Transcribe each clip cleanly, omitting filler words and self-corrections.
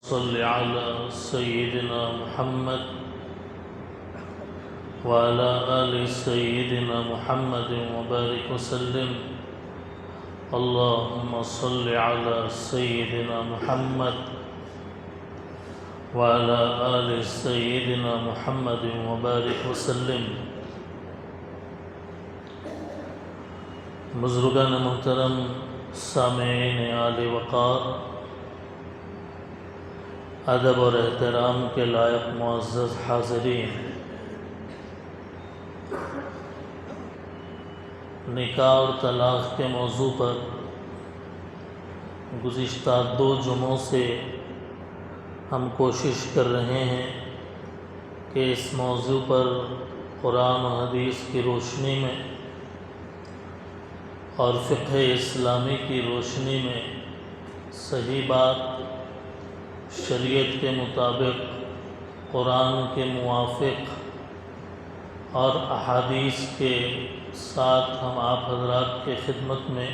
صل على سيدنا محمد وعلى آل سيدنا محمد وبارك وسلم. اللهم صل على سيدنا محمد وعلى آل سيدنا محمد وبارك وسلم. بزرگان محترم، سامعین عالی وقار، ادب اور احترام کے لائق معزز حاضرین، نکاح اور طلاق کے موضوع پر گزشتہ 2 جمعوں سے ہم کوشش کر رہے ہیں کہ اس موضوع پر قرآن و حدیث کی روشنی میں اور فقہ اسلامی کی روشنی میں صحیح بات شریعت کے مطابق، قرآن کے موافق اور احادیث کے ساتھ ہم آپ حضرات کے خدمت میں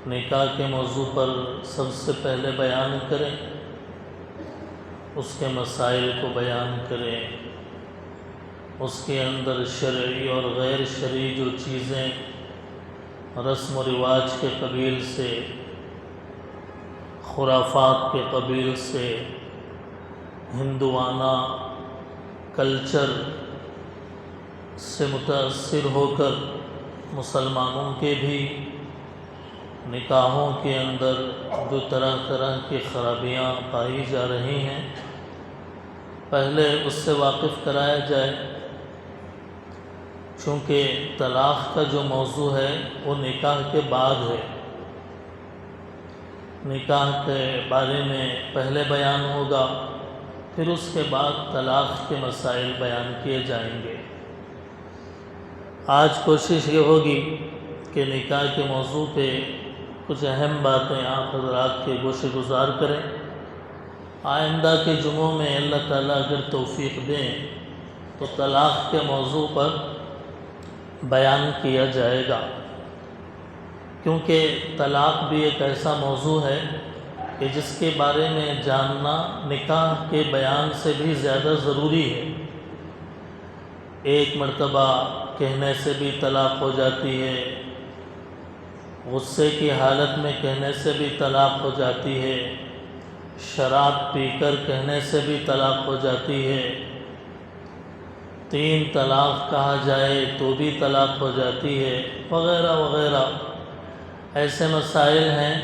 نکاح کے موضوع پر سب سے پہلے بیان کریں، اس کے مسائل کو بیان کریں، اس کے اندر شرعی اور غیر شرعی جو چیزیں رسم و رواج کے قبیل سے، خرافات کے قبیل سے، ہندوانہ کلچر سے متاثر ہو کر مسلمانوں کے بھی نکاحوں کے اندر جو طرح طرح کی خرابیاں پائی جا رہی ہیں، پہلے اس سے واقف کرایا جائے. چونکہ طلاق کا جو موضوع ہے وہ نکاح کے بعد ہے. نکاح کے بارے میں پہلے بیان ہوگا، پھر اس کے بعد طلاق کے مسائل بیان کیے جائیں گے. آج کوشش یہ ہوگی کہ نکاح کے موضوع پہ کچھ اہم باتیں آپ حضرات کے گوش گزار کریں. آئندہ کے جمعوں میں اللہ تعالیٰ اگر توفیق دیں تو طلاق کے موضوع پر بیان کیا جائے گا، کیونکہ طلاق بھی ایک ایسا موضوع ہے کہ جس کے بارے میں جاننا نکاح کے بیان سے بھی زیادہ ضروری ہے. ایک مرتبہ کہنے سے بھی طلاق ہو جاتی ہے، غصے کی حالت میں کہنے سے بھی طلاق ہو جاتی ہے، شراب پی کر کہنے سے بھی طلاق ہو جاتی ہے، 3 طلاق کہا جائے تو بھی طلاق ہو جاتی ہے، وغیرہ وغیرہ. ایسے مسائل ہیں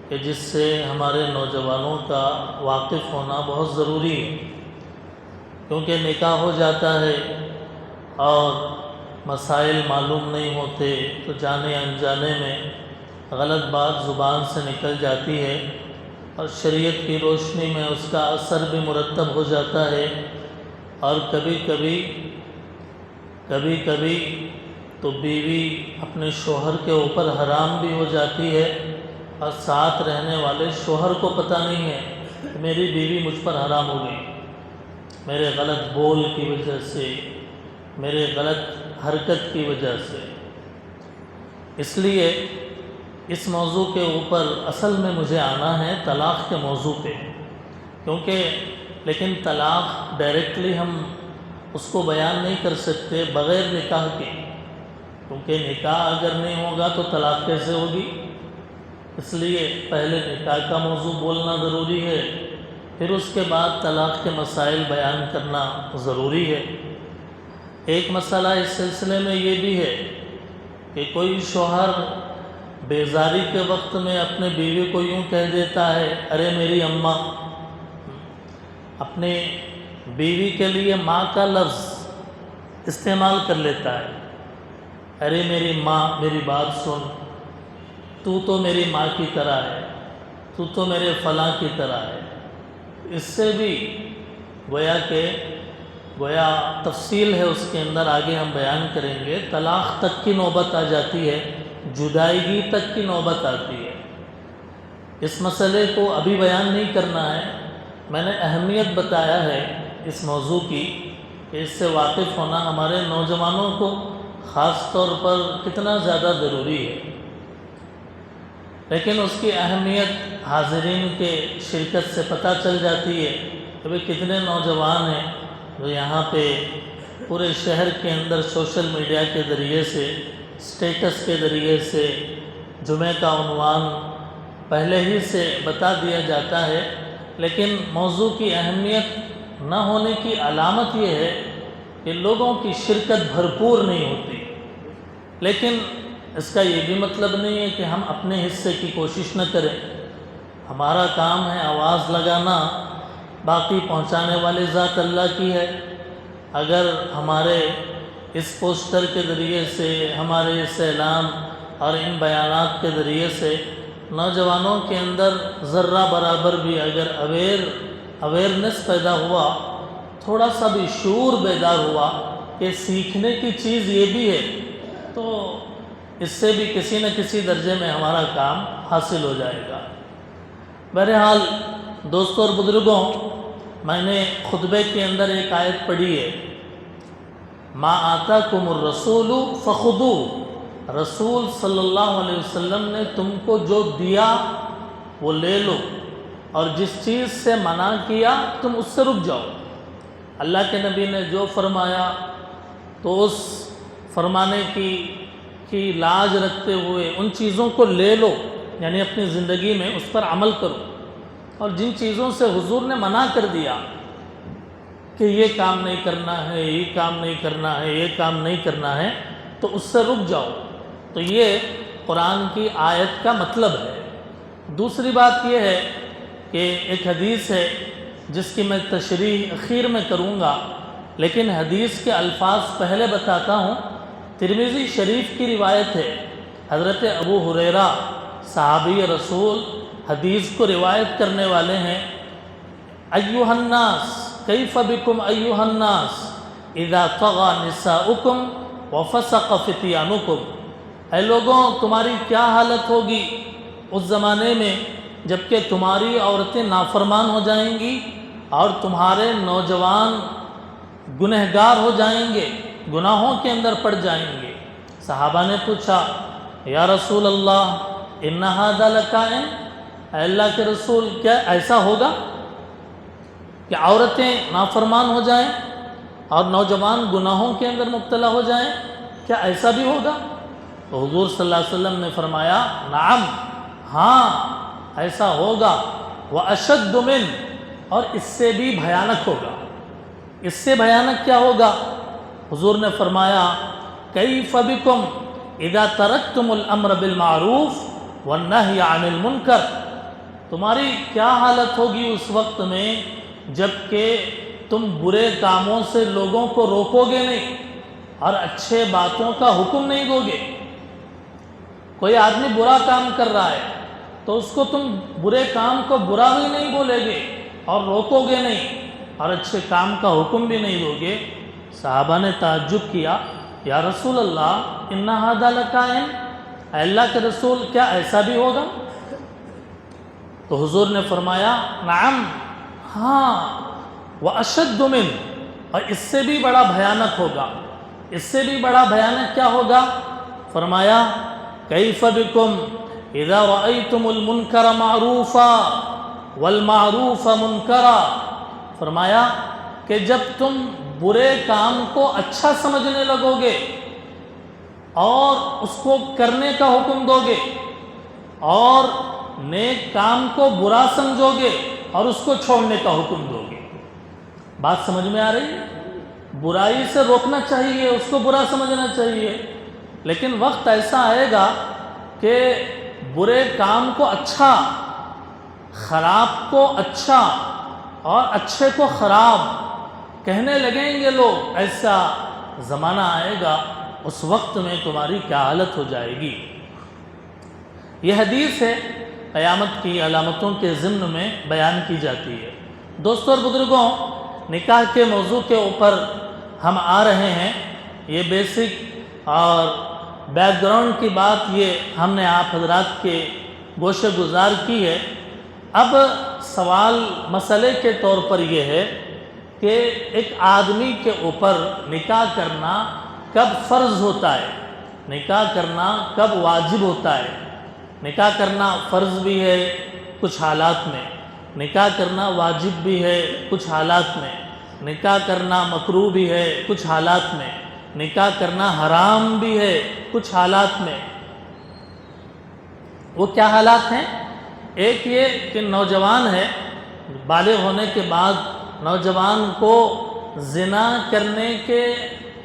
کہ جس سے ہمارے نوجوانوں کا واقف ہونا بہت ضروری ہے، کیونکہ نکاح ہو جاتا ہے اور مسائل معلوم نہیں ہوتے تو جانے انجانے میں غلط بات زبان سے نکل جاتی ہے اور شریعت کی روشنی میں اس کا اثر بھی مرتب ہو جاتا ہے. اور کبھی کبھی تو بیوی اپنے شوہر کے اوپر حرام بھی ہو جاتی ہے اور ساتھ رہنے والے شوہر کو پتہ نہیں ہے کہ میری بیوی مجھ پر حرام ہو گئی، میرے غلط بول کی وجہ سے، میرے غلط حرکت کی وجہ سے. اس لیے اس موضوع کے اوپر اصل میں مجھے آنا ہے طلاق کے موضوع پہ، لیکن طلاق ڈائریکٹلی ہم اس کو بیان نہیں کر سکتے بغیر نکاح کے، کیونکہ نکاح اگر نہیں ہوگا تو طلاق کیسے ہوگی. اس لیے پہلے نکاح کا موضوع بولنا ضروری ہے، پھر اس کے بعد طلاق کے مسائل بیان کرنا ضروری ہے. ایک مسئلہ اس سلسلے میں یہ بھی ہے کہ کوئی شوہر بیزاری کے وقت میں اپنے بیوی کو یوں کہہ دیتا ہے، ارے میری اماں. اپنے بیوی کے لیے ماں کا لفظ استعمال کر لیتا ہے، ارے میری ماں میری بات سن، تو میری ماں کی طرح ہے، تو میرے فلاں کی طرح ہے. اس سے بھی گویا تفصیل ہے اس کے اندر، آگے ہم بیان کریں گے. طلاق تک کی نوبت آ جاتی ہے، جدائیگی تک کی نوبت آتی ہے. اس مسئلے کو ابھی بیان نہیں کرنا ہے، میں نے اہمیت بتایا ہے اس موضوع کی کہ اس سے واقف ہونا ہمارے نوجوانوں کو خاص طور پر کتنا زیادہ ضروری ہے. لیکن اس کی اہمیت حاضرین کے شرکت سے پتہ چل جاتی ہے کہ بھئی کتنے نوجوان ہیں جو یہاں پہ پورے شہر کے اندر سوشل میڈیا کے ذریعے سے، اسٹیٹس کے ذریعے سے جمعہ کا عنوان پہلے ہی سے بتا دیا جاتا ہے، لیکن موضوع کی اہمیت نہ ہونے کی علامت یہ ہے کہ لوگوں کی شرکت بھرپور نہیں ہوتی۔ لیکن اس کا یہ بھی مطلب نہیں ہے کہ ہم اپنے حصے کی کوشش نہ کریں۔ ہمارا کام ہے آواز لگانا، باقی پہنچانے والی ذات اللہ کی ہے۔ اگر ہمارے اس پوسٹر کے ذریعے سے، ہمارے اس اعلان اور ان بیانات کے ذریعے سے نوجوانوں کے اندر ذرہ برابر بھی اگر اویئرنس پیدا ہوا، تھوڑا سا بھی شعور بیدار ہوا کہ سیکھنے کی چیز یہ بھی ہے، تو اس سے بھی کسی نہ کسی درجے میں ہمارا کام حاصل ہو جائے گا۔ بہرحال دوستوں اور بزرگوں، میں نے خطبے کے اندر ایک آیت پڑھی ہے، ما آتاکم الرسول فخذوہ، رسول صلی اللہ علیہ وسلم نے تم کو جو دیا وہ لے لو، اور جس چیز سے منع کیا تم اس سے رک جاؤ۔ اللہ کے نبی نے جو فرمایا تو اس فرمانے کی لاج رکھتے ہوئے ان چیزوں کو لے لو، یعنی اپنی زندگی میں اس پر عمل کرو، اور جن چیزوں سے حضور نے منع کر دیا کہ یہ کام نہیں کرنا ہے، یہ کام نہیں کرنا ہے، یہ کام نہیں کرنا ہے، تو اس سے رک جاؤ۔ تو یہ قرآن کی آیت کا مطلب ہے۔ دوسری بات یہ ہے کہ ایک حدیث ہے جس کی میں تشریح اخیر میں کروں گا، لیکن حدیث کے الفاظ پہلے بتاتا ہوں۔ ترمذی شریف کی روایت ہے، حضرت ابو ہریرہ صحابی رسول حدیث کو روایت کرنے والے ہیں، ایھا الناس کیف بکم ایھا الناس اذا طغى نساؤکم وفسق فتیانکم، اے لوگوں تمہاری کیا حالت ہوگی اس زمانے میں جب کہ تمہاری عورتیں نافرمان ہو جائیں گی اور تمہارے نوجوان گنہگار ہو جائیں گے، گناہوں کے اندر پڑ جائیں گے۔ صحابہ نے پوچھا یا رسول اللہ ان ھذا لکائن، اے اللہ کے رسول کیا ایسا ہوگا کہ عورتیں نافرمان ہو جائیں اور نوجوان گناہوں کے اندر مبتلا ہو جائیں؟ کیا ایسا بھی ہوگا؟ تو حضور صلی اللہ علیہ وسلم نے فرمایا نعم، ہاں ایسا ہوگا، وَأَشَدُّ مِنْ، اور اس سے بھی بھیانک ہوگا۔ اس سے بھیانک کیا ہوگا؟ حضور نے فرمایا کیف بکم اذا ترکتم الامر بالمعروف والنہی عن المنکر، تمہاری کیا حالت ہوگی اس وقت میں جب کہ تم برے کاموں سے لوگوں کو روکو گے نہیں اور اچھے باتوں کا حکم نہیں دو گے۔ کوئی آدمی برا کام کر رہا ہے تو اس کو تم برے کام کو برا بھی نہیں بولے گے اور روکو گے نہیں اور اچھے کام کا حکم بھی نہیں دو گے۔ صحابہ نے تعجب کیا یا رسول اللہ ان ھذا لکائن، اے اللہ کے رسول کیا ایسا بھی ہوگا؟ تو حضور نے فرمایا نعم، ہاں، وَأَشَدُّ مِنْ، اور اس سے بھی بڑا بھیانک ہوگا۔ اس سے بھی بڑا بھیانک کیا ہوگا؟ فرمایا کیف بکم اذا رأیتم المنکر معروفا والمعروف منکرا، فرمایا کہ جب تم برے کام کو اچھا سمجھنے لگو گے اور اس کو کرنے کا حکم دو گے، اور نیک کام کو برا سمجھو گے اور اس کو چھوڑنے کا حکم دو گے۔ بات سمجھ میں آ رہی ہے؟ برائی سے روکنا چاہیے، اس کو برا سمجھنا چاہیے، لیکن وقت ایسا آئے گا کہ برے کام کو اچھا، خراب کو اچھا اور اچھے کو خراب کہنے لگیں گے لوگ۔ ایسا زمانہ آئے گا، اس وقت میں تمہاری کیا حالت ہو جائے گی۔ یہ حدیث ہے، قیامت کی علامتوں کے ضمن میں بیان کی جاتی ہے۔ دوستوں اور بزرگوں، نکاح کے موضوع کے اوپر ہم آ رہے ہیں۔ یہ بیسک اور بیک گراؤنڈ کی بات یہ ہم نے آپ حضرات کے گوشے گزار کی ہے۔ اب سوال مسئلے کے طور پر یہ ہے کہ ایک آدمی کے اوپر نکاح کرنا کب فرض ہوتا ہے، نکاح کرنا کب واجب ہوتا ہے، نکاح کرنا فرض بھی ہے کچھ حالات میں، نکاح کرنا واجب بھی ہے کچھ حالات میں، نکاح کرنا مکروہ بھی ہے کچھ حالات میں، نکاح کرنا حرام بھی ہے کچھ حالات میں۔ وہ کیا حالات ہیں؟ ایک یہ کہ نوجوان ہے، بالغ ہونے کے بعد نوجوان کو زنا کرنے کے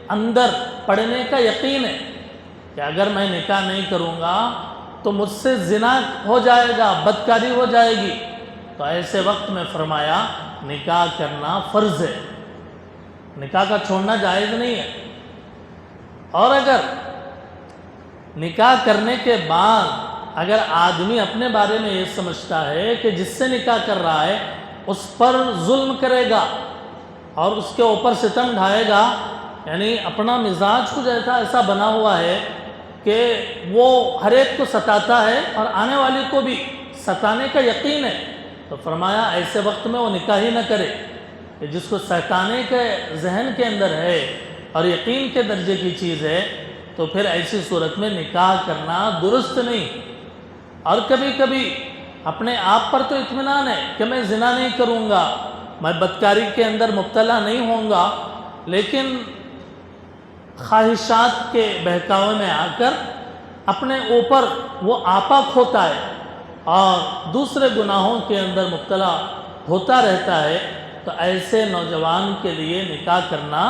اندر پڑنے کا یقین ہے کہ اگر میں نکاح نہیں کروں گا تو مجھ سے زنا ہو جائے گا، بدکاری ہو جائے گی، تو ایسے وقت میں فرمایا نکاح کرنا فرض ہے، نکاح کا چھوڑنا جائز نہیں ہے۔ اور اگر نکاح کرنے کے بعد اگر آدمی اپنے بارے میں یہ سمجھتا ہے کہ جس سے نکاح کر رہا ہے اس پر ظلم کرے گا اور اس کے اوپر ستم ڈھائے گا، یعنی اپنا مزاج کچھ ایسا بنا ہوا ہے کہ وہ ہر ایک کو ستاتا ہے اور آنے والی کو بھی ستانے کا یقین ہے، تو فرمایا ایسے وقت میں وہ نکاح ہی نہ کرے۔ کہ جس کو ستانے کے ذہن کے اندر ہے اور یقین کے درجے کی چیز ہے تو پھر ایسی صورت میں نکاح کرنا درست نہیں۔ اور کبھی کبھی اپنے آپ پر تو اطمینان ہے کہ میں زنا نہیں کروں گا، میں بدکاری کے اندر مبتلا نہیں ہوں گا، لیکن خواہشات کے بہکاوے میں آ کر اپنے اوپر وہ آپا کھوتا ہے اور دوسرے گناہوں کے اندر مبتلا ہوتا رہتا ہے، تو ایسے نوجوان کے لیے نکاح کرنا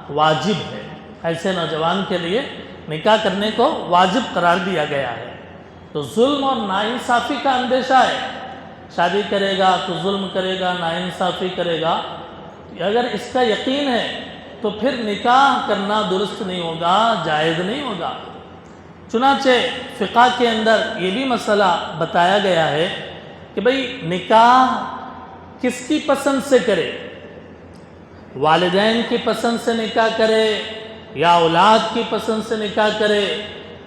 واجب ہے، ایسے نوجوان کے لیے نکاح کرنے کو واجب قرار دیا گیا ہے۔ تو ظلم اور ناانصافی کا اندیشہ ہے، شادی کرے گا تو ظلم کرے گا، ناانصافی کرے گا، اگر اس کا یقین ہے تو پھر نکاح کرنا درست نہیں ہوگا، جائز نہیں ہوگا۔ چنانچہ فقہ کے اندر یہ بھی مسئلہ بتایا گیا ہے کہ بھئی نکاح کس کی پسند سے کرے، والدین کی پسند سے نکاح کرے یا اولاد کی پسند سے نکاح کرے۔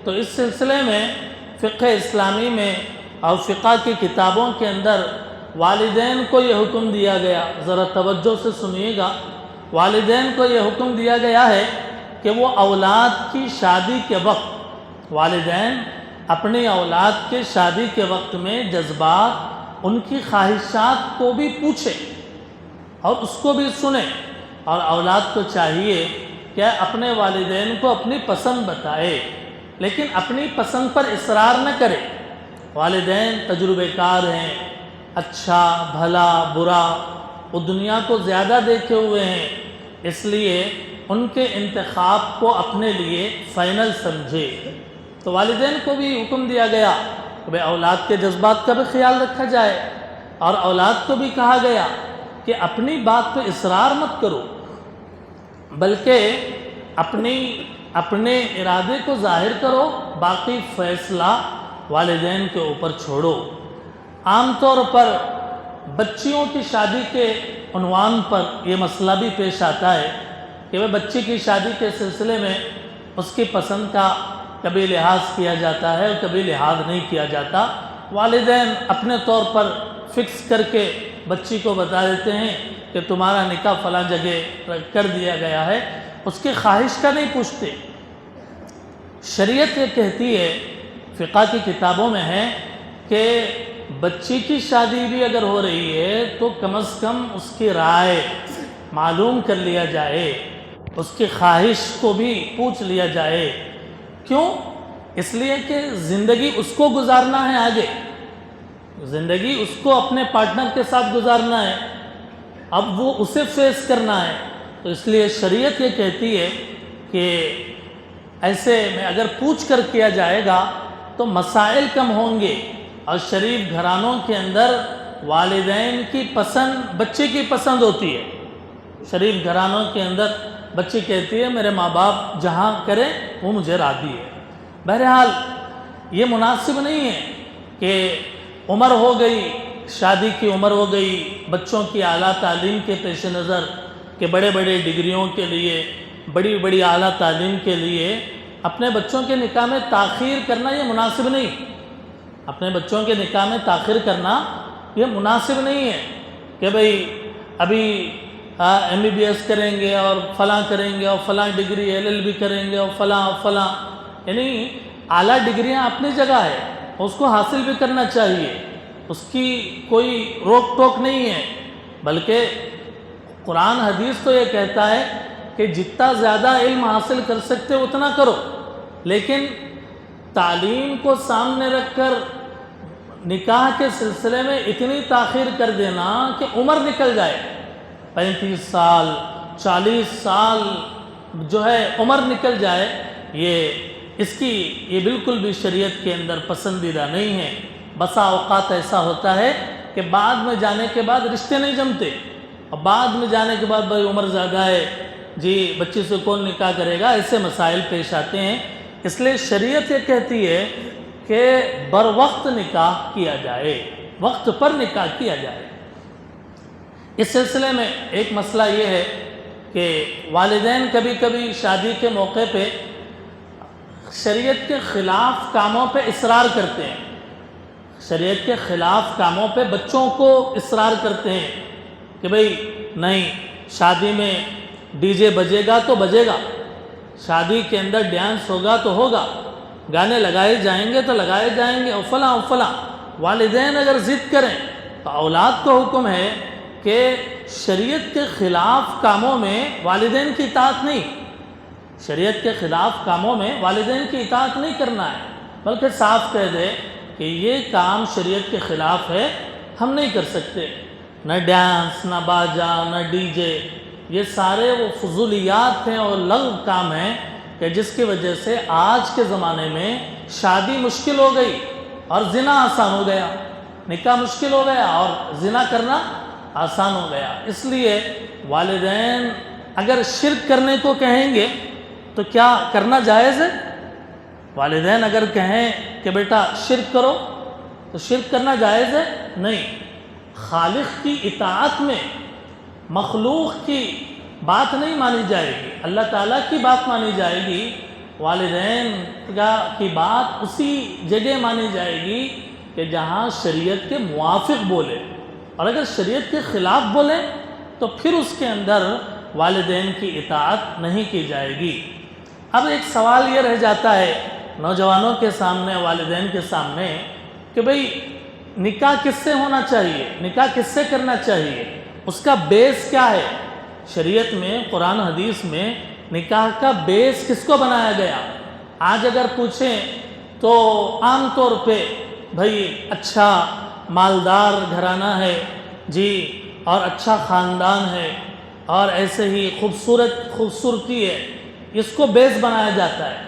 تو اس سلسلے میں فقہ اسلامی میں اور فقہ کی کتابوں کے اندر والدین کو یہ حکم دیا گیا، ذرا توجہ سے سنیے گا، والدین کو یہ حکم دیا گیا ہے کہ وہ اولاد کی شادی کے وقت، والدین اپنی اولاد کے شادی کے وقت میں جذبات، ان کی خواہشات کو بھی پوچھے اور اس کو بھی سنے، اور اولاد کو چاہیے کہ اپنے والدین کو اپنی پسند بتائے، لیکن اپنی پسند پر اصرار نہ کرے۔ والدین تجربے کار ہیں، اچھا بھلا برا وہ دنیا کو زیادہ دیکھے ہوئے ہیں، اس لیے ان کے انتخاب کو اپنے لیے فائنل سمجھے۔ تو والدین کو بھی حکم دیا گیا کہ بھئی اولاد کے جذبات کا بھی خیال رکھا جائے، اور اولاد کو بھی کہا گیا کہ اپنی بات پہ اصرار مت کرو، بلکہ اپنے ارادے کو ظاہر کرو، باقی فیصلہ والدین کے اوپر چھوڑو۔ عام طور پر بچیوں کی شادی کے عنوان پر یہ مسئلہ بھی پیش آتا ہے کہ وہ بچی کی شادی کے سلسلے میں اس کی پسند کا کبھی لحاظ کیا جاتا ہے اور کبھی لحاظ نہیں کیا جاتا۔ والدین اپنے طور پر فکس کر کے بچی کو بتا دیتے ہیں کہ تمہارا نکاح فلاں جگہ کر دیا گیا ہے، اس کی خواہش کا نہیں پوچھتے۔ شریعت یہ کہتی ہے، فقہ کی کتابوں میں ہے کہ بچی کی شادی بھی اگر ہو رہی ہے تو کم از کم اس کی رائے معلوم کر لیا جائے، اس کی خواہش کو بھی پوچھ لیا جائے۔ کیوں؟ اس لیے کہ زندگی اس کو گزارنا ہے، آگے زندگی اس کو اپنے پارٹنر کے ساتھ گزارنا ہے، اب وہ اسے فیس کرنا ہے، تو اس لیے شریعت یہ کہتی ہے کہ ایسے میں اگر پوچھ کر کیا جائے گا تو مسائل کم ہوں گے، اور شریف گھرانوں کے اندر والدین کی پسند بچے کی پسند ہوتی ہے۔ شریف گھرانوں کے اندر بچی کہتی ہے میرے ماں باپ جہاں کریں وہ مجھے راضی ہے۔ بہرحال یہ مناسب نہیں ہے کہ عمر ہو گئی، شادی کی عمر ہو گئی، بچوں کی اعلیٰ تعلیم کے پیش نظر کہ بڑے بڑے ڈگریوں کے لیے، بڑی بڑی اعلیٰ تعلیم کے لیے اپنے بچوں کے نکاح میں تاخیر کرنا یہ مناسب نہیں، اپنے بچوں کے نکاح میں تاخیر کرنا یہ مناسب نہیں ہے کہ بھئی ابھی MBBS کریں گے اور فلاں کریں گے اور فلاں ڈگری LLB کریں گے اور فلاں، یعنی اعلیٰ ڈگریاں اپنی جگہ ہے، اس کو حاصل بھی کرنا چاہیے، اس کی کوئی روک ٹوک نہیں ہے، بلکہ قرآن حدیث تو یہ کہتا ہے کہ جتنا زیادہ علم حاصل کر سکتے اتنا کرو، لیکن تعلیم کو سامنے رکھ کر نکاح کے سلسلے میں اتنی تاخیر کر دینا کہ عمر نکل جائے، 35 سال 40 سال جو ہے عمر نکل جائے، یہ بالکل بھی شریعت کے اندر پسندیدہ نہیں ہے۔ بسا اوقات ایسا ہوتا ہے کہ بعد میں جانے کے بعد رشتے نہیں جمتے، اور بعد میں جانے کے بعد بھائی عمر زیادہ ہے جی بچی سے کون نکاح کرے گا، ایسے مسائل پیش آتے ہیں۔ اس لیے شریعت یہ کہتی ہے کہ بر وقت نکاح کیا جائے، وقت پر نکاح کیا جائے۔ اس سلسلے میں ایک مسئلہ یہ ہے کہ والدین کبھی کبھی شادی کے موقع پہ شریعت کے خلاف کاموں پہ اصرار کرتے ہیں، شریعت کے خلاف کاموں پہ بچوں کو اصرار کرتے ہیں کہ بھئی نہیں، شادی میں ڈی جے بجے گا تو بجے گا، شادی کے اندر ڈانس ہوگا تو ہوگا، گانے لگائے جائیں گے تو لگائے جائیں گے، اور فلاں۔ والدین اگر ضد کریں تو اولاد کو حکم ہے کہ شریعت کے خلاف کاموں میں والدین کی اطاعت نہیں، شریعت کے خلاف کاموں میں والدین کی اطاعت نہیں کرنا ہے، بلکہ صاف کہہ دے کہ یہ کام شریعت کے خلاف ہے، ہم نہیں کر سکتے۔ نہ ڈانس، نہ باجا، نہ ڈی جے، یہ سارے وہ فضولیات ہیں اور لغو کام ہیں کہ جس کی وجہ سے آج کے زمانے میں شادی مشکل ہو گئی اور زنا آسان ہو گیا، نکاح مشکل ہو گیا اور زنا کرنا آسان ہو گیا۔ اس لیے والدین اگر شرک کرنے کو کہیں گے تو کیا کرنا جائز ہے؟ والدین اگر کہیں کہ بیٹا شرک کرو تو شرک کرنا جائز ہے؟ نہیں۔ خالق کی اطاعت میں مخلوق کی بات نہیں مانی جائے گی، اللہ تعالیٰ کی بات مانی جائے گی، والدین کی بات اسی جگہ مانی جائے گی کہ جہاں شریعت کے موافق بولے، اور اگر شریعت کے خلاف بولے تو پھر اس کے اندر والدین کی اطاعت نہیں کی جائے گی۔ اب ایک سوال یہ رہ جاتا ہے نوجوانوں کے سامنے، والدین کے سامنے، کہ بھئی نکاح کس سے ہونا چاہیے، نکاح کس سے کرنا چاہیے، اس کا بیس کیا ہے؟ شریعت میں، قرآن حدیث میں نکاح کا بیس کس کو بنایا گیا؟ آج اگر پوچھیں تو عام طور پہ بھئی اچھا مالدار گھرانہ ہے جی، اور اچھا خاندان ہے، اور ایسے ہی خوبصورتی ہے، اس کو بیس بنایا جاتا ہے۔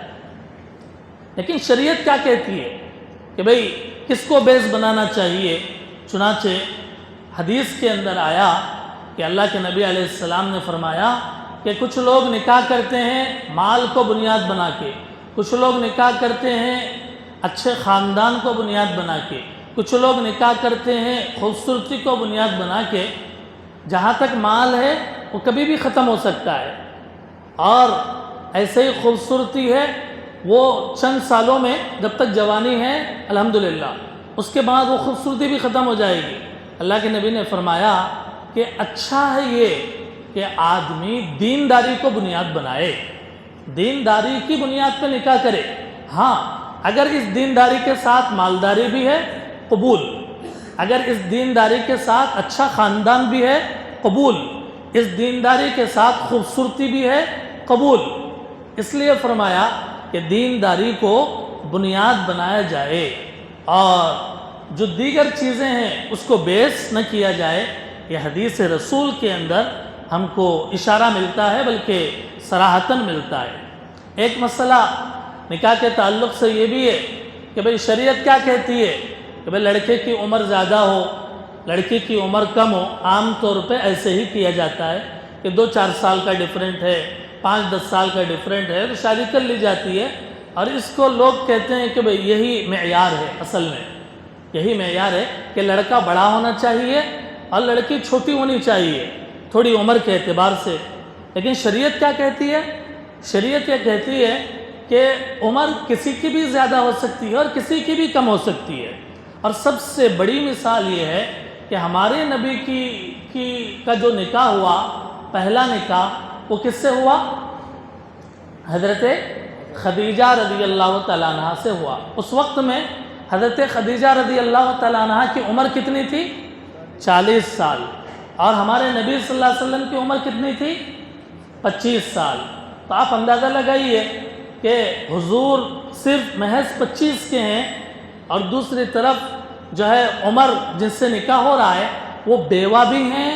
لیکن شریعت کیا کہتی ہے کہ بھئی کس کو بیس بنانا چاہیے؟ چنانچہ حدیث کے اندر آیا کہ اللہ کے نبی علیہ السلام نے فرمایا کہ کچھ لوگ نکاح کرتے ہیں مال کو بنیاد بنا کے، کچھ لوگ نکاح کرتے ہیں اچھے خاندان کو بنیاد بنا کے، کچھ لوگ نکاح کرتے ہیں خوبصورتی کو بنیاد بنا کے۔ جہاں تک مال ہے وہ کبھی بھی ختم ہو سکتا ہے، اور ایسے ہی خوبصورتی ہے وہ چند سالوں میں، جب تک جوانی ہے الحمدللہ، اس کے بعد وہ خوبصورتی بھی ختم ہو جائے گی۔ اللہ کے نبی نے فرمایا کہ اچھا ہے یہ کہ آدمی دینداری کو بنیاد بنائے، دینداری کی بنیاد پہ نکاح کرے۔ ہاں، اگر اس دینداری کے ساتھ مالداری بھی ہے قبول، اگر اس دینداری کے ساتھ اچھا خاندان بھی ہے قبول، اس دینداری کے ساتھ خوبصورتی بھی ہے قبول۔ اس لیے فرمایا کہ دینداری کو بنیاد بنایا جائے اور جو دیگر چیزیں ہیں اس کو بیس نہ کیا جائے۔ یہ حدیث رسول کے اندر ہم کو اشارہ ملتا ہے، بلکہ صراحتاً ملتا ہے۔ ایک مسئلہ نکاح کے تعلق سے یہ بھی ہے کہ بھئی شریعت کیا کہتی ہے کہ بھئی لڑکے کی عمر زیادہ ہو، لڑکی کی عمر کم ہو، عام طور پہ ایسے ہی کیا جاتا ہے کہ 2-4 سال کا ڈیفرنٹ ہے، 5-10 سال کا ڈیفرنٹ ہے تو شادی کر لی جاتی ہے، اور اس کو لوگ کہتے ہیں کہ بھئی یہی معیار ہے۔ اصل میں یہی معیار ہے کہ لڑکا بڑا ہونا چاہیے اور لڑکی چھوٹی ہونی چاہیے تھوڑی عمر کے اعتبار سے۔ لیکن شریعت کیا کہتی ہے؟ شریعت یہ کہتی ہے کہ عمر کسی کی بھی زیادہ ہو سکتی ہے اور کسی کی بھی کم ہو سکتی ہے، اور سب سے بڑی مثال یہ ہے کہ ہمارے نبی کا جو نکاح ہوا، پہلا نکاح، وہ کس سے ہوا؟ حضرت خدیجہ رضی اللہ تعالیٰ عنہ سے ہوا۔ اس وقت میں حضرت خدیجہ رضی اللہ تعالیٰ عنہ کی عمر کتنی تھی؟ 40 سال. اور ہمارے نبی صلی اللہ علیہ وسلم کی عمر کتنی تھی؟ 25 سال. تو آپ اندازہ لگائیے کہ حضور صرف محض 25 کے ہیں اور دوسری طرف جو ہے عمر جن سے نکاح ہو رہا ہے وہ بیوہ بھی ہیں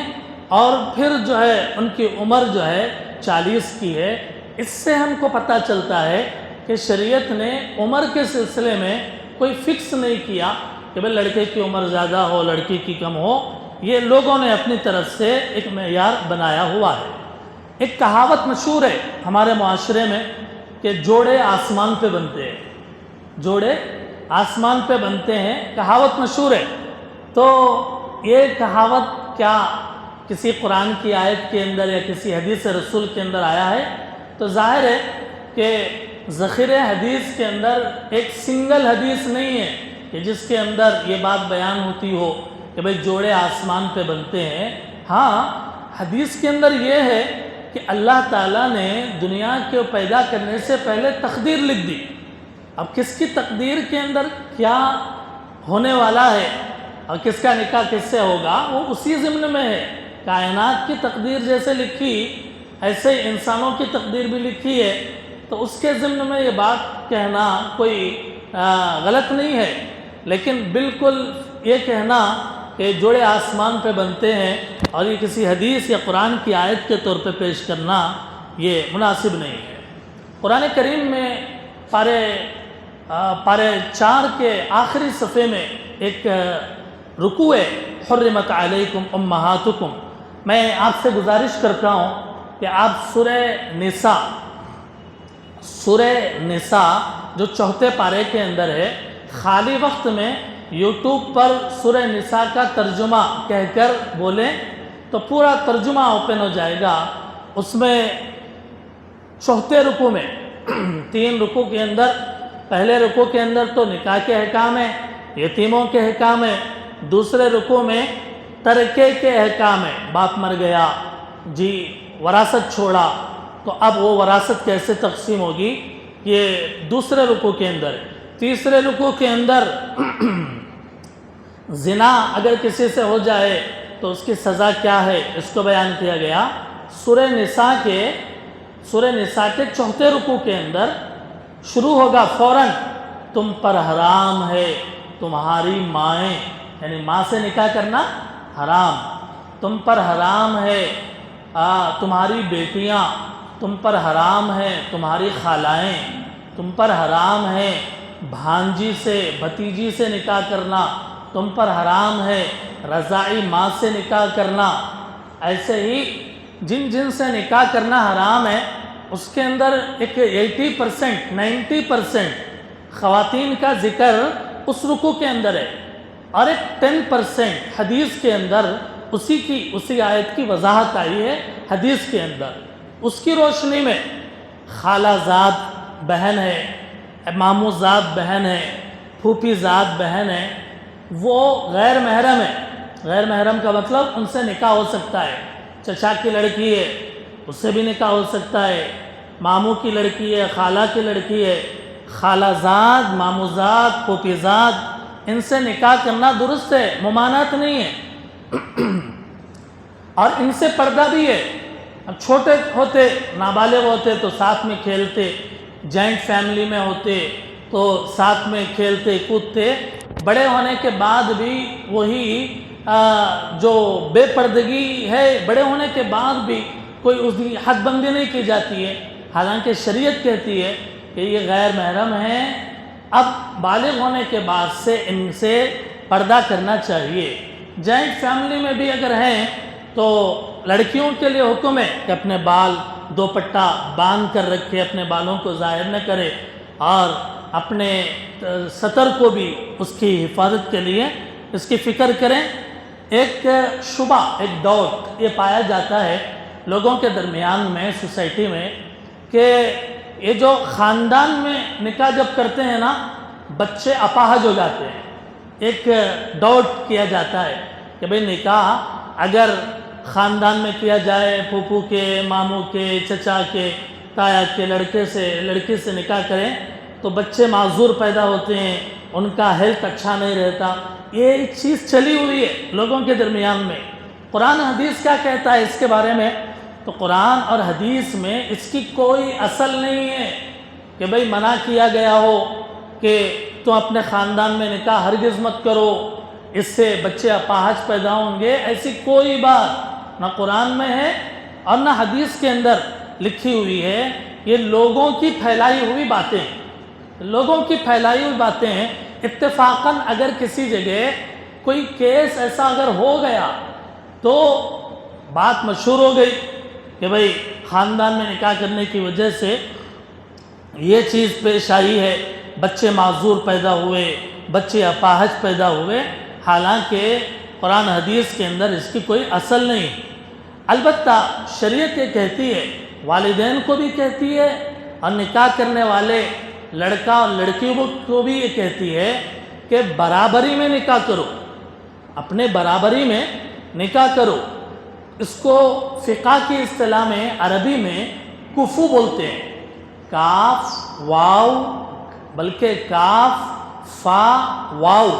اور پھر جو ہے ان کی عمر جو ہے 40 کی ہے. اس سے ہم کو پتہ چلتا ہے کہ شریعت نے عمر کے سلسلے میں کوئی فکس نہیں کیا کہ بھئی لڑکے کی عمر زیادہ ہو لڑکی کی کم ہو. یہ لوگوں نے اپنی طرف سے ایک معیار بنایا ہوا ہے. ایک کہاوت مشہور ہے ہمارے معاشرے میں کہ جوڑے آسمان پہ بنتے ہیں. جوڑے آسمان پہ بنتے ہیں، کہاوت مشہور ہے. تو یہ کہاوت کیا کسی قرآن کی آیت کے اندر یا کسی حدیث رسول کے اندر آیا ہے؟ تو ظاہر ہے کہ ذخیرہ حدیث کے اندر ایک سنگل حدیث نہیں ہے کہ جس کے اندر یہ بات بیان ہوتی ہو کہ بھئی جوڑے آسمان پہ بنتے ہیں. ہاں، حدیث کے اندر یہ ہے کہ اللہ تعالیٰ نے دنیا کو پیدا کرنے سے پہلے تقدیر لکھ دی. اب کس کی تقدیر کے اندر کیا ہونے والا ہے اور کس کا نکاح کس سے ہوگا وہ اسی ضمن میں ہے. کائنات کی تقدیر جیسے لکھی ایسے انسانوں کی تقدیر بھی لکھی ہے. تو اس کے ضمن میں یہ بات کہنا کوئی غلط نہیں ہے، لیکن بالکل یہ کہنا کہ جوڑے آسمان پہ بنتے ہیں اور یہ کسی حدیث یا قرآن کی آیت کے طور پہ پیش کرنا یہ مناسب نہیں ہے. قرآن کریم میں پارے 4 کے آخری صفحے میں ایک رکوع ہے، حرمت علیکم امہاتکم. میں آپ سے گزارش کرتا ہوں کہ آپ سورہ نساء جو 4 پارے کے اندر ہے، خالی وقت میں یوٹیوب پر سورہ نساء کا ترجمہ کہہ کر بولیں تو پورا ترجمہ اوپن ہو جائے گا. اس میں 4 رکوع میں 3 رکوع کے اندر، پہلے رکوع کے اندر تو نکاح کے احکام ہیں، یتیموں کے احکام ہیں. دوسرے رکوع میں ترکے کے احکام ہیں، باپ مر گیا جی وراثت چھوڑا تو اب وہ وراثت کیسے تقسیم ہوگی، یہ دوسرے رکوع کے اندر ہے. تیسرے رکوع کے اندر زنا اگر کسی سے ہو جائے تو اس کی سزا کیا ہے اس کو بیان کیا گیا. سورہ نساء کے 4 رکوع کے اندر شروع ہوگا فوراً، تم پر حرام ہے تمہاری مائیں، یعنی ماں سے نکاح کرنا حرام. تم پر حرام ہے تمہاری بیٹیاں، تم پر حرام ہے تمہاری خالائیں، تم پر حرام ہے بھانجی سے بھتیجی سے نکاح کرنا، تم پر حرام ہے رضاعی ماں سے نکاح کرنا. ایسے ہی جن سے نکاح کرنا حرام ہے اس کے اندر ایک 80% 90% خواتین کا ذکر اس رکوع کے اندر ہے اور ایک 10% حدیث کے اندر اسی آیت کی وضاحت آئی ہے حدیث کے اندر. اس کی روشنی میں خالہ زاد بہن ہے، ماموں زاد بہن ہے، پھوپھی زاد بہن ہے، وہ غیر محرم ہے. غیر محرم کا مطلب ان سے نکاح ہو سکتا ہے. چچا کی لڑکی ہے اس سے بھی نکاح ہو سکتا ہے، ماموں کی لڑکی ہے، خالہ کی لڑکی ہے، خالہ زاد، ماموں زاد، پھوپھی زاد، ان سے نکاح کرنا درست ہے، ممانعت نہیں ہے. اور ان سے پردہ بھی ہے. اب چھوٹے ہوتے نابالغ ہوتے تو ساتھ میں کھیلتے، جوائنٹ فیملی میں ہوتے تو ساتھ میں کھیلتے کودتے. بڑے ہونے کے بعد بھی وہی جو بے پردگی ہے، بڑے ہونے کے بعد بھی کوئی اس کی حد بندی نہیں کی جاتی ہے، حالانکہ شریعت کہتی ہے کہ یہ غیر محرم ہیں. اب بالغ ہونے کے بعد سے ان سے پردہ کرنا چاہیے. جوائنٹ فیملی میں بھی اگر ہیں تو لڑکیوں کے لیے حکم ہے کہ اپنے بال دوپٹہ باندھ کر رکھے، اپنے بالوں کو ظاہر نہ کرے اور اپنے سطر کو بھی اس کی حفاظت کے لیے اس کی فکر کریں. ایک شبہ، ایک ڈاؤٹ یہ پایا جاتا ہے لوگوں کے درمیان میں، سوسائٹی میں، کہ یہ جو خاندان میں نکاح جب کرتے ہیں نا بچے اپاہج ہو جاتے ہیں. ایک ڈاؤٹ کیا جاتا ہے کہ بھئی نکاح اگر خاندان میں کیا جائے، پھوپھو کے، ماموں کے، چچا کے، تایا کے لڑکی سے نکاح کریں تو بچے معذور پیدا ہوتے ہیں، ان کا ہیلتھ اچھا نہیں رہتا، یہ ایک چیز چلی ہوئی ہے لوگوں کے درمیان میں۔ قرآن حدیث کیا کہتا ہے اس کے بارے میں؟ تو قرآن اور حدیث میں اس کی کوئی اصل نہیں ہے کہ بھئی منع کیا گیا ہو کہ تم اپنے خاندان میں نکاح ہرگز مت کرو، اس سے بچے اپاہج پیدا ہوں گے، ایسی کوئی بات نہ قرآن میں ہے اور نہ حدیث کے اندر لکھی ہوئی ہے۔ یہ لوگوں کی پھیلائی ہوئی باتیں ہیں، لوگوں کی پھیلائی ہوئی باتیں ہیں۔ اتفاقاً اگر کسی جگہ کوئی کیس ایسا اگر ہو گیا تو بات مشہور ہو گئی کہ بھئی خاندان میں نکاح کرنے کی وجہ سے یہ چیز پیش آئی ہے، بچے معذور پیدا ہوئے، بچے اپاہج پیدا ہوئے، حالانکہ قرآن حدیث کے اندر اس کی کوئی اصل نہیں۔ البتہ شریعت یہ کہتی ہے، والدین کو بھی کہتی ہے اور نکاح کرنے والے لڑکا اور لڑکی کو بھی یہ کہتی ہے کہ برابری میں نکاح کرو، اپنے برابری میں نکاح کرو۔ اس کو فقہ کی اصطلاح میں عربی میں کفو بولتے ہیں، کاف واو، بلکہ کاف فا واو،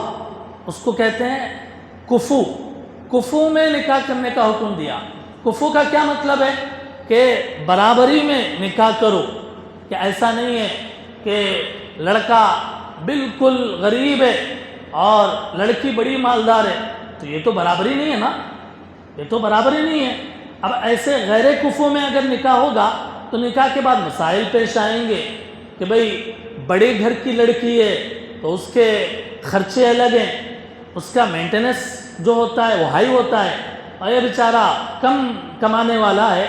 اس کو کہتے ہیں کفو۔ کفو میں نکاح کرنے کا حکم دیا۔ کفو کا کیا مطلب ہے؟ کہ برابری میں نکاح کرو، کہ ایسا نہیں ہے کہ لڑکا بالکل غریب ہے اور لڑکی بڑی مالدار ہے، تو یہ تو برابری نہیں ہے نا، یہ تو برابری نہیں ہے۔ اب ایسے غیر کفو میں اگر نکاح ہوگا تو نکاح کے بعد مسائل پیش آئیں گے کہ بھئی بڑے گھر کی لڑکی ہے تو اس کے خرچے الگ ہیں، اس کا مینٹیننس جو ہوتا ہے وہ ہائی ہوتا ہے، اور یہ بیچارہ کم کمانے والا ہے،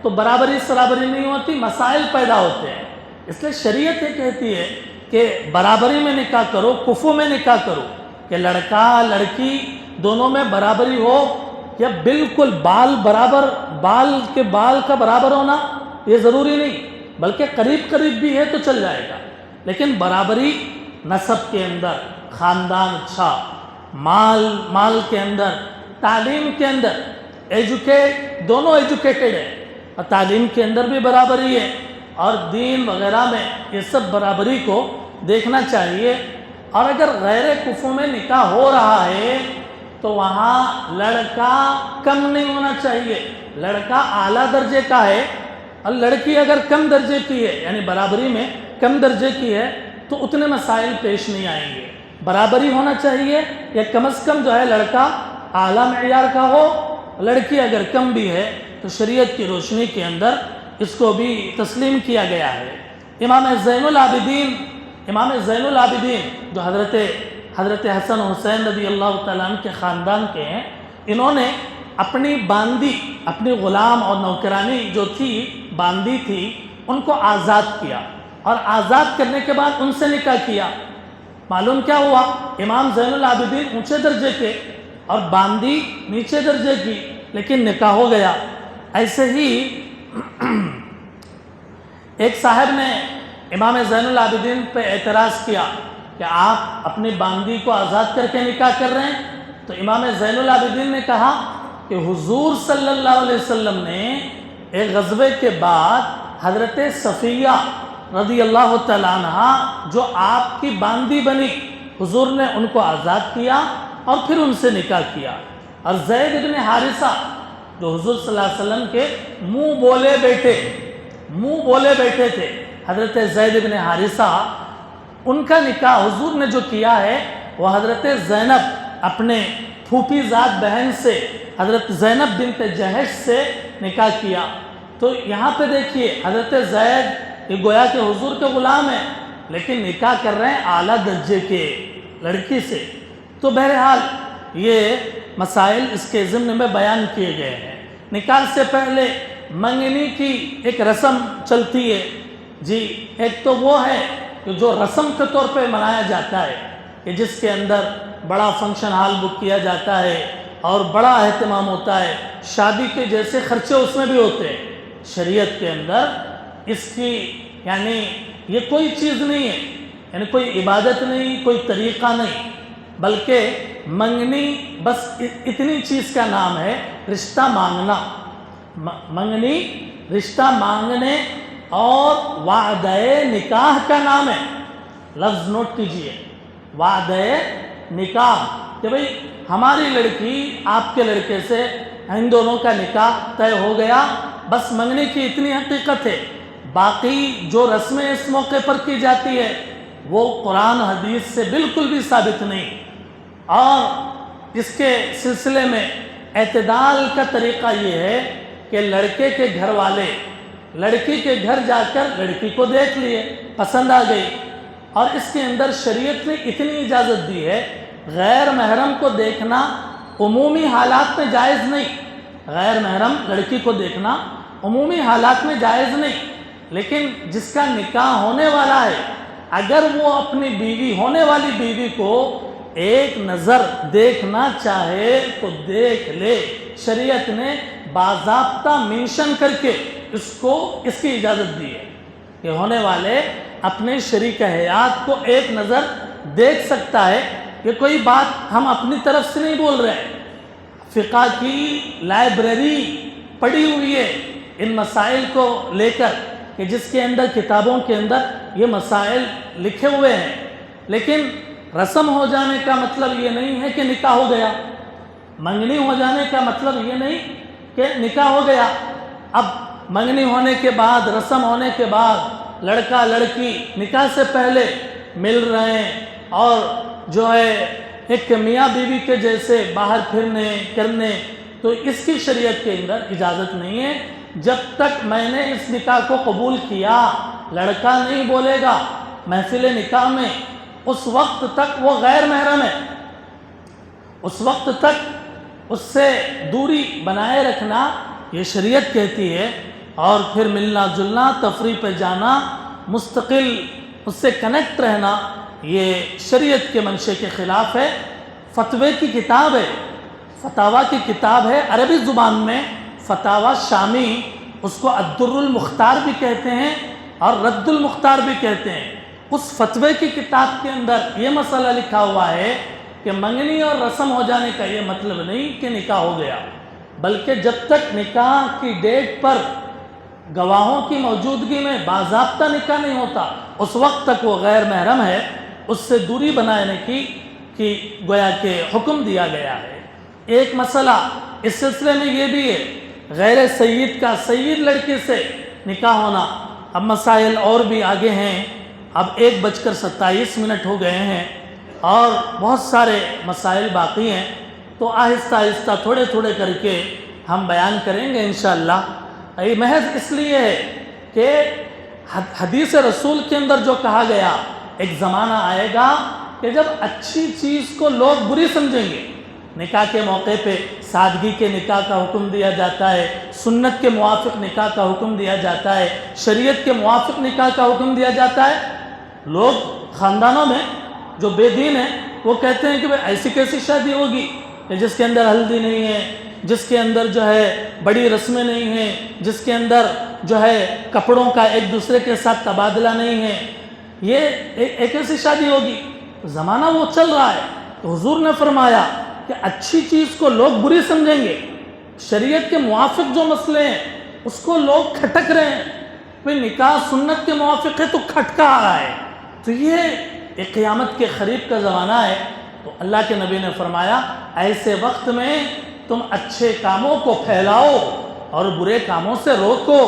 تو برابری سرابری نہیں ہوتی، مسائل پیدا ہوتے ہیں۔ اس لیے شریعت یہ کہتی ہے کہ برابری میں نکاح کرو، کفو میں نکاح کرو، کہ لڑکا لڑکی دونوں میں برابری ہو، یا بالکل بال برابر، بال کا برابر ہونا یہ ضروری نہیں، بلکہ قریب قریب بھی ہے تو چل جائے گا، لیکن برابری نسب کے اندر، خاندان اچھا، مال کے اندر، تعلیم کے اندر، دونوں ایجوکیٹڈ ہیں اور تعلیم کے اندر بھی برابری ہے، اور دین وغیرہ میں یہ سب برابری کو دیکھنا چاہیے۔ اور اگر غیر کفو میں نکاح ہو رہا ہے تو وہاں لڑکا کم نہیں ہونا چاہیے، لڑکا اعلیٰ درجے کا ہے اور لڑکی اگر کم درجے کی ہے، یعنی برابری میں کم درجے کی ہے، تو اتنے مسائل پیش نہیں آئیں گے۔ برابری ہونا چاہیے، یا کم از کم جو ہے لڑکا اعلیٰ معیار کا ہو، لڑکی اگر کم بھی ہے تو شریعت کی روشنی کے اندر اس کو بھی تسلیم کیا گیا ہے۔ امام زین العابدین جو حضرت حسن حسین رضی اللہ تعالیٰ عنہ کے خاندان کے ہیں، انہوں نے اپنی باندی، اپنی غلام اور نوکرانی جو تھی، باندی تھی، ان کو آزاد کیا، اور آزاد کرنے کے بعد ان سے نکاح کیا۔ معلوم کیا ہوا؟ امام زین العابدین اونچے درجے کے اور باندی نیچے درجے کی، لیکن نکاح ہو گیا۔ ایسے ہی ایک صاحب نے امام زین العابدین پہ اعتراض کیا کہ آپ اپنی باندی کو آزاد کر کے نکاح کر رہے ہیں، تو امام زین العابدین نے کہا کہ حضور صلی اللہ علیہ وسلم نے ایک غزوے کے بعد حضرت صفیہ رضی اللہ تعالیٰ عنہ جو آپ کی باندی بنی، حضور نے ان کو آزاد کیا اور پھر ان سے نکاح کیا۔ اور زید بن حارثہ جو حضور صلی اللہ علیہ وسلم کے منہ بولے بیٹے تھے، حضرت زید بن حارثہ، ان کا نکاح حضور نے جو کیا ہے وہ حضرت زینب اپنے پھوپھی ذات بہن سے، حضرت زینب بنت جہش سے نکاح کیا۔ تو یہاں پہ دیکھیے حضرت زید یہ گویا کہ حضور کے غلام ہیں، لیکن نکاح کر رہے ہیں اعلیٰ درجے کے لڑکی سے۔ تو بہرحال یہ مسائل اس کے ضمن میں بیان کیے گئے ہیں۔ نکاح سے پہلے منگنی کی ایک رسم چلتی ہے جی، ایک تو وہ ہے کہ جو رسم کے طور پہ منایا جاتا ہے، کہ جس کے اندر بڑا فنکشن ہال بک کیا جاتا ہے اور بڑا اہتمام ہوتا ہے، شادی کے جیسے خرچے اس میں بھی ہوتے ہیں۔ شریعت کے اندر اس کی یعنی یہ کوئی چیز نہیں ہے، یعنی کوئی عبادت نہیں، کوئی طریقہ نہیں، بلکہ منگنی بس اتنی چیز کا نام ہے، رشتہ مانگنا۔ منگنی رشتہ مانگنے اور وعدہ نکاح کا نام ہے۔ لفظ نوٹ کیجئے، وعدہ نکاح کہ بھئی ہماری لڑکی آپ کے لڑکے سے ان دونوں کا نکاح طے ہو گیا، بس منگنے کی اتنی حقیقت ہے، باقی جو رسمیں اس موقع پر کی جاتی ہے وہ قرآن حدیث سے بالکل بھی ثابت نہیں۔ اور اس کے سلسلے میں اعتدال کا طریقہ یہ ہے کہ لڑکے کے گھر والے لڑکی کے گھر جا کر لڑکی کو دیکھ لیے، پسند آ گئی، اور اس کے اندر شریعت نے اتنی اجازت دی ہے، غیر محرم کو دیکھنا عمومی حالات میں جائز نہیں، غیر محرم لڑکی کو دیکھنا عمومی حالات میں جائز نہیں، لیکن جس کا نکاح ہونے والا ہے اگر وہ اپنی بیوی ہونے والی بیوی کو ایک نظر دیکھنا چاہے تو دیکھ لے، شریعت نے باضابطہ منشن کر کے اس کو اس کی اجازت دی ہے کہ ہونے والے اپنے شریک حیات کو ایک نظر دیکھ سکتا ہے۔ یہ کوئی بات ہم اپنی طرف سے نہیں بول رہے، فقہ کی لائبریری پڑی ہوئی ہے ان مسائل کو لے کر کہ جس کے اندر کتابوں کے اندر یہ مسائل لکھے ہوئے ہیں، لیکن رسم ہو جانے کا مطلب یہ نہیں ہے کہ نکاح ہو گیا، منگنی ہو جانے کا مطلب یہ نہیں کہ نکاح ہو گیا۔ اب منگنی ہونے کے بعد، رسم ہونے کے بعد لڑکا لڑکی نکاح سے پہلے مل رہے ہیں اور جو ہے ایک میاں بیوی کے جیسے باہر پھرنے کرنے، تو اس کی شریعت کے اندر اجازت نہیں ہے۔ جب تک میں نے اس نکاح کو قبول کیا، لڑکا نہیں بولے گا محفل نکاح میں، اس وقت تک وہ غیر محرم ہے، اس وقت تک اس سے دوری بنائے رکھنا یہ شریعت کہتی ہے، اور پھر ملنا جلنا، تفریح پہ جانا، مستقل اس سے کنیکٹ رہنا، یہ شریعت کے منشے کے خلاف ہے۔ فتوے کی کتاب ہے، فتاویٰ کی کتاب ہے، عربی زبان میں فتاویٰ شامی، اس کو الدر المختار بھی کہتے ہیں اور رد المختار بھی کہتے ہیں۔ اس فتوے کی کتاب کے اندر یہ مسئلہ لکھا ہوا ہے کہ منگنی اور رسم ہو جانے کا یہ مطلب نہیں کہ نکاح ہو گیا، بلکہ جب تک نکاح کی ڈیٹ پر گواہوں کی موجودگی میں باضابطہ نکاح نہیں ہوتا اس وقت تک وہ غیر محرم ہے، اس سے دوری بنانے کی گویا کہ حکم دیا گیا ہے۔ ایک مسئلہ اس سلسلے میں یہ بھی ہے، غیر سید کا سید لڑکی سے نکاح ہونا۔ اب مسائل اور بھی آگے ہیں، اب 1:27 ہو گئے ہیں اور بہت سارے مسائل باقی ہیں، تو آہستہ آہستہ تھوڑے تھوڑے کر کے ہم بیان کریں گے انشاءاللہ۔ یہ محض اس لیے ہے کہ حدیث رسول کے اندر جو کہا گیا، ایک زمانہ آئے گا کہ جب اچھی چیز کو لوگ بری سمجھیں گے۔ نکاح کے موقع پہ سادگی کے نکاح کا حکم دیا جاتا ہے، سنت کے موافق نکاح کا حکم دیا جاتا ہے، شریعت کے موافق نکاح کا حکم دیا جاتا ہے۔ لوگ خاندانوں میں جو بے دین ہیں وہ کہتے ہیں کہ بھئی ایسی کیسی شادی ہوگی کہ جس کے اندر ہلدی نہیں ہے، جس کے اندر جو ہے بڑی رسمیں نہیں ہیں، جس کے اندر جو ہے کپڑوں کا ایک دوسرے کے ساتھ تبادلہ نہیں ہے، یہ ایک ایسی شادی ہوگی۔ زمانہ وہ چل رہا ہے، تو حضور نے فرمایا کہ اچھی چیز کو لوگ بری سمجھیں گے، شریعت کے موافق جو مسئلے ہیں اس کو لوگ کھٹک رہے ہیں، کوئی نکاح سنت کے موافق ہے تو کھٹکا آ رہا ہے، تو یہ ایک قیامت کے قریب کا زمانہ ہے۔ تو اللہ کے نبی نے فرمایا ایسے وقت میں تم اچھے کاموں کو پھیلاؤ اور برے کاموں سے روکو۔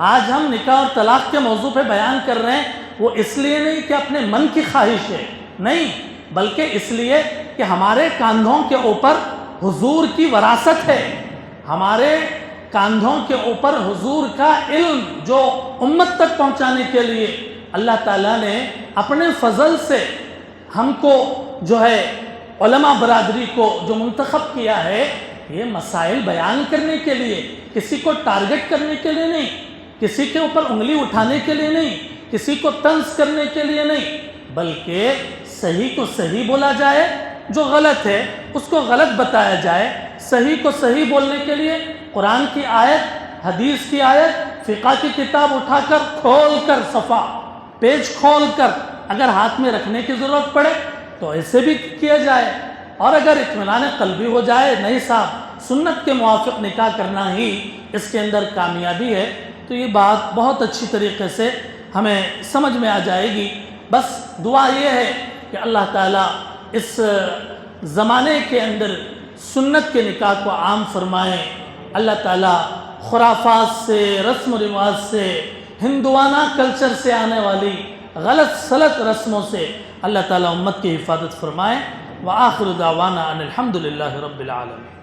آج ہم نکاح اور طلاق کے موضوع پہ بیان کر رہے ہیں، وہ اس لیے نہیں کہ اپنے من کی خواہش ہے، نہیں، بلکہ اس لیے کہ ہمارے کاندھوں کے اوپر حضور کی وراثت ہے، ہمارے کاندھوں کے اوپر حضور کا علم جو امت تک پہنچانے کے لیے اللہ تعالیٰ نے اپنے فضل سے ہم کو جو ہے علماء برادری کو جو منتخب کیا ہے، یہ مسائل بیان کرنے کے لیے، کسی کو ٹارگٹ کرنے کے لیے نہیں، کسی کے اوپر انگلی اٹھانے کے لیے نہیں، کسی کو طنز کرنے کے لیے نہیں، بلکہ صحیح کو صحیح بولا جائے، جو غلط ہے اس کو غلط بتایا جائے۔ صحیح کو صحیح بولنے کے لیے قرآن کی آیت، حدیث کی آیت، فقہ کی کتاب اٹھا کر کھول کر صفحہ پیج کھول کر اگر ہاتھ میں رکھنے کی ضرورت پڑے تو ایسے بھی کیا جائے، اور اگر اطمینان قلبی ہو جائے نہیں صاحب سنت کے موافق نکاح کرنا ہی اس کے اندر کامیابی ہے، تو یہ بات بہت اچھی طریقے سے ہمیں سمجھ میں آ جائے گی۔ بس دعا یہ ہے کہ اللہ تعالیٰ اس زمانے کے اندر سنت کے نکاح کو عام فرمائیں، اللہ تعالیٰ خرافات سے، رسم و رواج سے، ہندوانہ کلچر سے آنے والی غلط سلط رسموں سے اللہ تعالیٰ امت کی حفاظت فرمائیں۔ وآخر دعوانا ان الحمد للہ رب العالمین۔